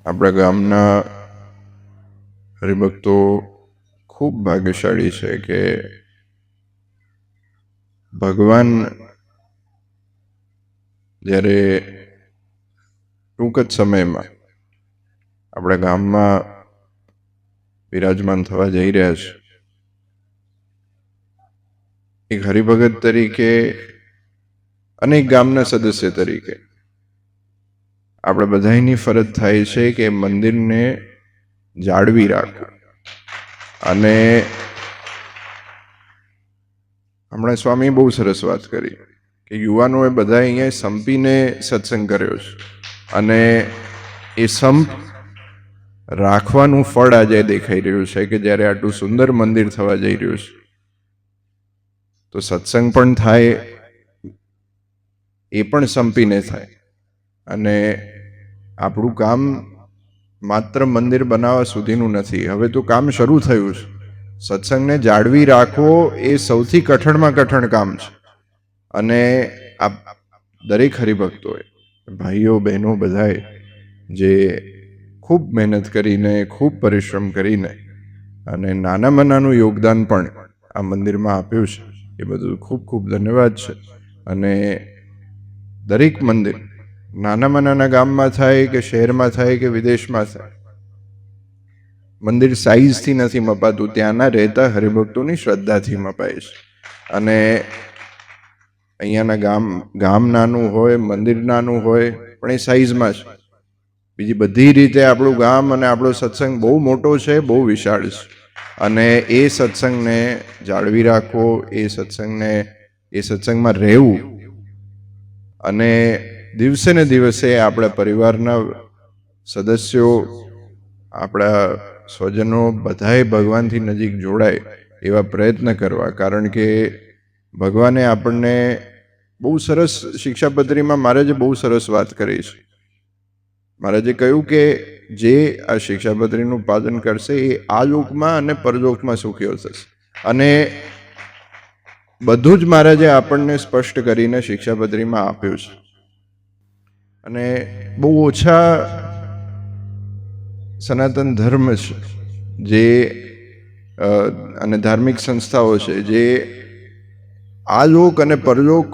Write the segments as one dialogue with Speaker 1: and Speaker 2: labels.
Speaker 1: આપણા ગામના હરિભક્તો ખૂબ ભાગ્યશાળી છે કે ભગવાન જ્યારે ટૂંક જ સમયમાં આપણા ગામમાં વિરાજમાન થવા જઈ રહ્યા છે. એક હરિભગત તરીકે અને એક ગામના સદસ્ય તરીકે આપણે બધાની ફરજ થાય છે કે મંદિરને જાળવી રાખવું. અને હમણાં સ્વામી બહુ સરસ વાત કરી કે યુવાનોએ બધા અહીંયા સંપીને સત્સંગ કર્યો છે અને એ સંપ રાખવાનું ફળ આજે દેખાઈ રહ્યું છે કે જ્યારે આટલું સુંદર મંદિર થવા જઈ રહ્યું છે તો સત્સંગ પણ થાય, એ પણ સંપીને થાય. અને આપણું કામ માત્ર મંદિર બનાવવા સુધીનું નથી, હવે તો કામ શરૂ થયું છે. સત્સંગને જાળવી રાખવો એ સૌથી કઠણમાં કઠણ કામ છે. અને આ દરેક હરિભક્તોએ, ભાઈઓ બહેનો બધાએ જે ખૂબ મહેનત કરીને, ખૂબ પરિશ્રમ કરીને અને નાનામાં નાનું યોગદાન પણ આ મંદિરમાં આપ્યું છે, એ બધું ખૂબ ખૂબ ધન્યવાદ છે. અને દરેક મંદિર નાનામાં નાના ગામમાં થાય કે શહેરમાં થાય કે વિદેશમાં થાય, મંદિર સાઈઝથી નથી મપાતું, ત્યાંના રહેતા હરિભક્તોની શ્રદ્ધાથી મપાય છે. અને અહીંયાના ગામ નાનું હોય, મંદિર નાનું હોય, પણ એ સાઈઝમાં છે. બીજી બધી રીતે આપણું ગામ અને આપણો સત્સંગ બહુ મોટો છે, બહુ વિશાળ છે. અને એ સત્સંગને જાળવી રાખવો, એ સત્સંગમાં રહેવું અને દિવસે ને દિવસે આપણા પરિવારના સદસ્યો, આપણા સ્વજનો બધાએ ભગવાનથી નજીક જોડાય એવા પ્રયત્ન કરવા. કારણ કે ભગવાને આપણને બહુ સરસ શિક્ષાપત્રીમાં મહારાજે બહુ સરસ વાત કરી છે. મહારાજે કહ્યું કે જે આ શિક્ષાપત્રીનું પાલન કરશે એ આ લોકમાં અને પરલોકમાં સુખીઓ થશે. અને બધું જ મહારાજે આપણને સ્પષ્ટ કરીને શિક્ષાપત્રીમાં આપ્યું છે. અને બહુ ઓછા સનાતન ધર્મ છે જે અને ધાર્મિક સંસ્થાઓ છે જે આ લોક અને પરલોક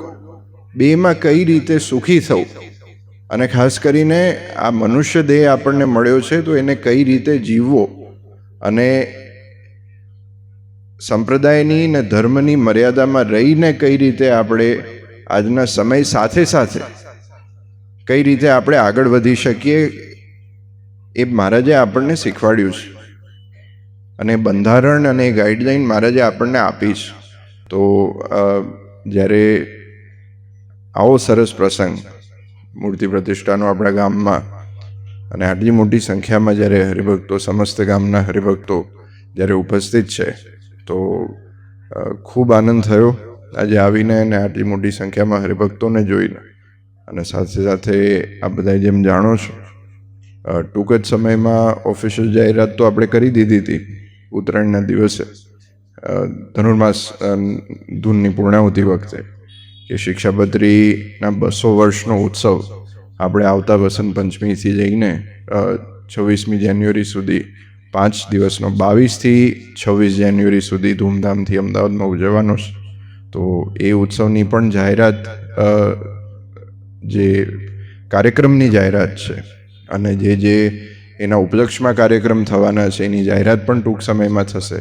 Speaker 1: બેમાં કઈ રીતે સુખી થવું, અને ખાસ કરીને આ મનુષ્ય દેહ આપણને મળ્યો છે તો એને કઈ રીતે જીવવો, અને સંપ્રદાયની ને ધર્મની મર્યાદામાં રહીને કઈ રીતે આપણે આજના સમય સાથે સાથે કઈ રીતે આપણે આગળ વધી શકીએ, એ મહારાજે આપણને શીખવાડ્યું છે. અને બંધારણ અને ગાઈડલાઈન મહારાજે આપણને આપી છે. તો જ્યારે આવો સરસ પ્રસંગ મૂર્તિ પ્રતિષ્ઠાનો આપણા ગામમાં અને આટલી મોટી સંખ્યામાં જ્યારે હરિભક્તો, સમસ્ત ગામના હરિભક્તો જ્યારે ઉપસ્થિત છે તો ખૂબ આનંદ થયો આજે આવીને અને આટલી મોટી સંખ્યામાં હરિભક્તોને જોઈને. અને સાથે સાથે આ બધા જેમ જાણો છો, ટૂંક જ સમયમાં ઓફિશિયલ જાહેરાત તો આપણે કરી દીધી હતી ઉત્તરાયણના દિવસે, ધનુર્માસ ધૂનની પૂર્ણાહુતિ વખતે, કે શિક્ષાપત્રીના 200 વર્ષનો ઉત્સવ આપણે આવતા વસંત પંચમીથી જઈને 26મી જાન્યુઆરી સુધી 5 દિવસનો 22થી 26 જાન્યુઆરી સુધી ધૂમધામથી અમદાવાદમાં ઉજવવાનો છે. તો એ ઉત્સવની પણ જાહેરાત, જે કાર્યક્રમની જાહેરાત છે અને જે એના ઉપલક્ષમાં કાર્યક્રમ થવાના છે એની જાહેરાત પણ ટૂંક સમયમાં થશે.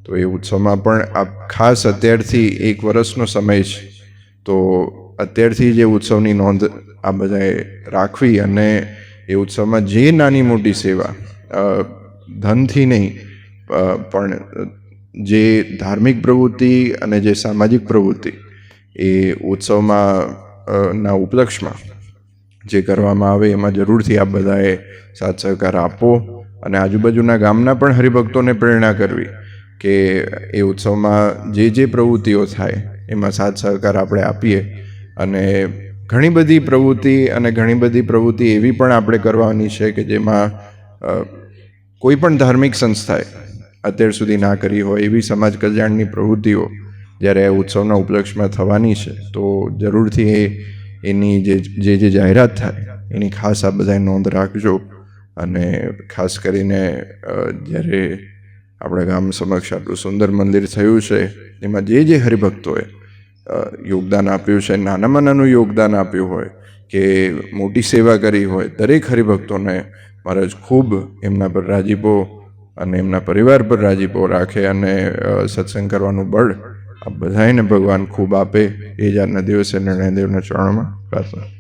Speaker 1: તો એ ઉત્સવમાં પણ આ ખાસ અત્યારથી 1 વર્ષનો સમય છે, તો અત્યારથી જે ઉત્સવની નોંધ આ બધાએ રાખવી અને એ ઉત્સવમાં જે નાની મોટી સેવા, ધનથી નહીં પણ જે ધાર્મિક પ્રવૃત્તિ અને જે સામાજિક પ્રવૃત્તિ એ ઉત્સવમાં ના ઉપલક્ષમાં જે કરવામાં આવે એમાં જરૂરથી આપ બધાએ સાથ સહકાર આપો. અને આજુબાજુના ગામના પણ હરિભક્તોને પ્રેરણા કરવી કે એ ઉત્સવમાં જે પ્રવૃત્તિઓ થાય એમાં સાથ સહકાર આપણે આપીએ. અને ઘણી બધી પ્રવૃત્તિ એવી પણ આપણે કરવાની છે કે જેમાં કોઈ પણ ધાર્મિક સંસ્થાએ અત્યાર સુધી ના કરી હોય એવી સમાજ કલ્યાણની પ્રવૃત્તિઓ જ્યારે આ ઉત્સવના ઉપલક્ષમાં થવાની છે તો જરૂરથી એની જે જાહેરાત થાય એની ખાસ આ બધાએ નોંધ રાખજો. અને ખાસ કરીને જ્યારે આપણા ગામ સમક્ષ આટલું સુંદર મંદિર થયું છે એમાં જે હરિભક્તોએ યોગદાન આપ્યું છે, નાનામાં નાનું યોગદાન આપ્યું હોય કે મોટી સેવા કરી હોય, દરેક હરિભક્તોને મહારાજ ખૂબ એમના પર રાજીપો અને એમના પરિવાર પર રાજીપો રાખે અને સત્સંગ કરવાનું બળ આ બધાને ભગવાન ખૂબ આપે. એ જ આજના દિવસે નિર્ણયદેવના ચરણોમાં પ્રાર્થના.